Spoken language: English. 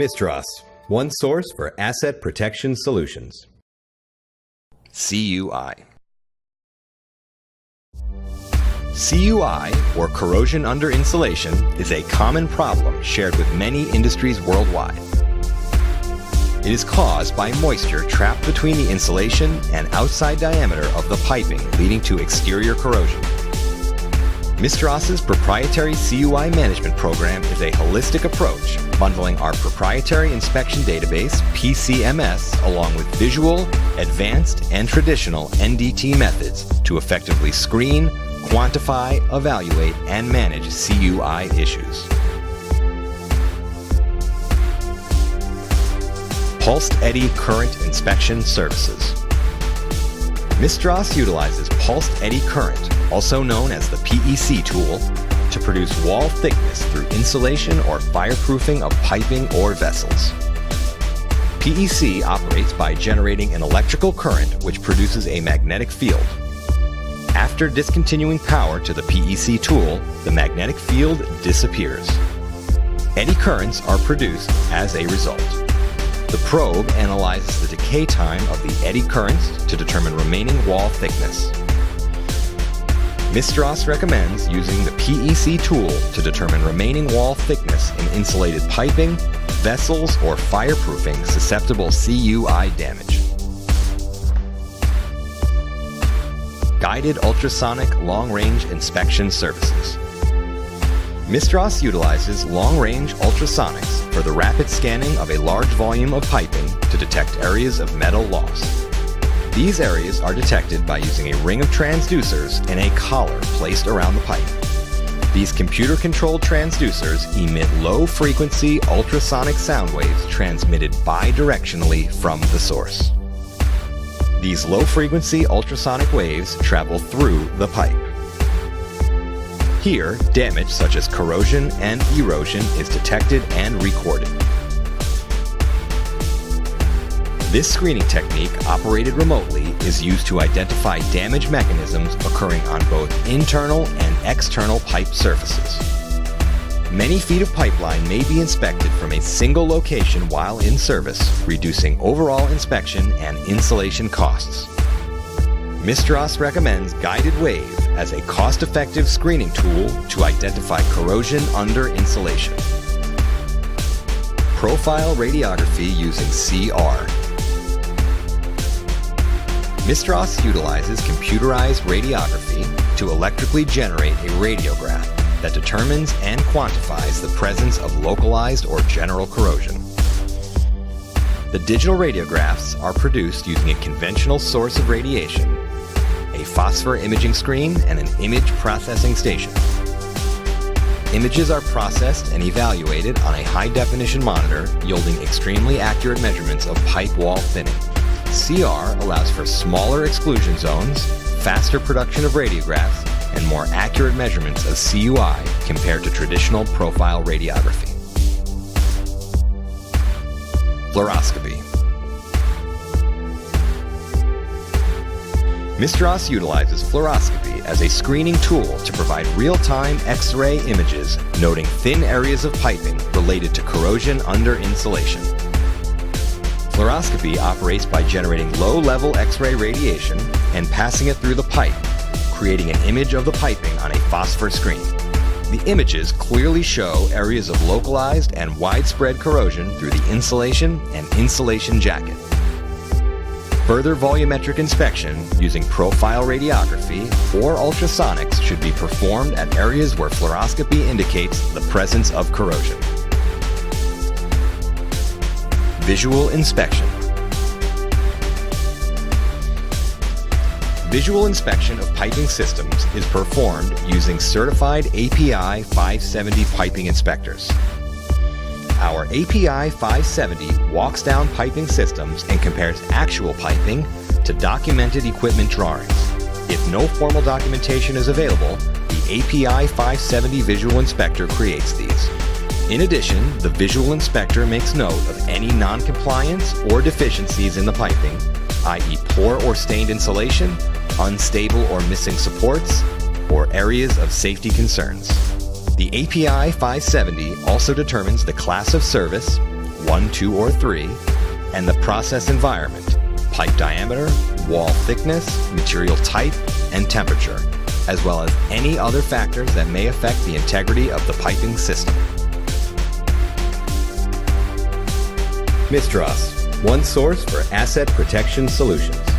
Mistras, one source for asset protection solutions. CUI. CUI, or corrosion under insulation, is a common problem shared with many industries worldwide. It is caused by moisture trapped between the insulation and outside diameter of the piping, leading to exterior corrosion. Mistras's proprietary CUI management program is a holistic approach, bundling our proprietary inspection database, PCMS, along with visual, advanced, and traditional NDT methods to effectively screen, quantify, evaluate, and manage CUI issues. Pulsed eddy current inspection services. Mistras utilizes pulsed eddy current, also known as the PEC tool, to produce wall thickness through insulation or fireproofing of piping or vessels. PEC operates by generating an electrical current which produces a magnetic field. After discontinuing power to the PEC tool, the magnetic field disappears. Eddy currents are produced as a result. The probe analyzes the decay time of the eddy currents to determine remaining wall thickness. Mistras recommends using the PEC tool to determine remaining wall thickness in insulated piping, vessels, or fireproofing susceptible CUI damage. Guided ultrasonic long-range inspection services. Mistras utilizes long-range ultrasonics for the rapid scanning of a large volume of piping to detect areas of metal loss. These areas are detected by using a ring of transducers and a collar placed around the pipe. These computer-controlled transducers emit low-frequency ultrasonic sound waves transmitted bidirectionally from the source. These low-frequency ultrasonic waves travel through the pipe. Here, damage such as corrosion and erosion is detected and recorded. This screening technique, operated remotely, is used to identify damage mechanisms occurring on both internal and external pipe surfaces. Many feet of pipeline may be inspected from a single location while in service, reducing overall inspection and installation costs. Mistras recommends Guided Wave as a cost-effective screening tool to identify corrosion under insulation. Profile radiography using CR. Mistras utilizes computerized radiography to electrically generate a radiograph that determines and quantifies the presence of localized or general corrosion. The digital radiographs are produced using a conventional source of radiation, a phosphor imaging screen, and an image processing station. Images are processed and evaluated on a high-definition monitor, yielding extremely accurate measurements of pipe wall thinning. CR allows for smaller exclusion zones, faster production of radiographs, and more accurate measurements of CUI compared to traditional profile radiography. Fluoroscopy. Mistras utilizes fluoroscopy as a screening tool to provide real-time X-ray images noting thin areas of piping related to corrosion under insulation. Fluoroscopy operates by generating low-level X-ray radiation and passing it through the pipe, creating an image of the piping on a phosphor screen. The images clearly show areas of localized and widespread corrosion through the insulation and insulation jacket. Further volumetric inspection using profile radiography or ultrasonics should be performed at areas where fluoroscopy indicates the presence of corrosion. Visual inspection. Visual inspection of piping systems is performed using certified API 570 piping inspectors. Our API 570 walks down piping systems and compares actual piping to documented equipment drawings. If no formal documentation is available, the API 570 visual inspector creates these. In addition, the visual inspector makes note of any non-compliance or deficiencies in the piping, i.e. poor or stained insulation, unstable or missing supports, or areas of safety concerns. The API 570 also determines the class of service, 1, 2, or 3, and the process environment, pipe diameter, wall thickness, material type, and temperature, as well as any other factors that may affect the integrity of the piping system. Mistras, one source for asset protection solutions.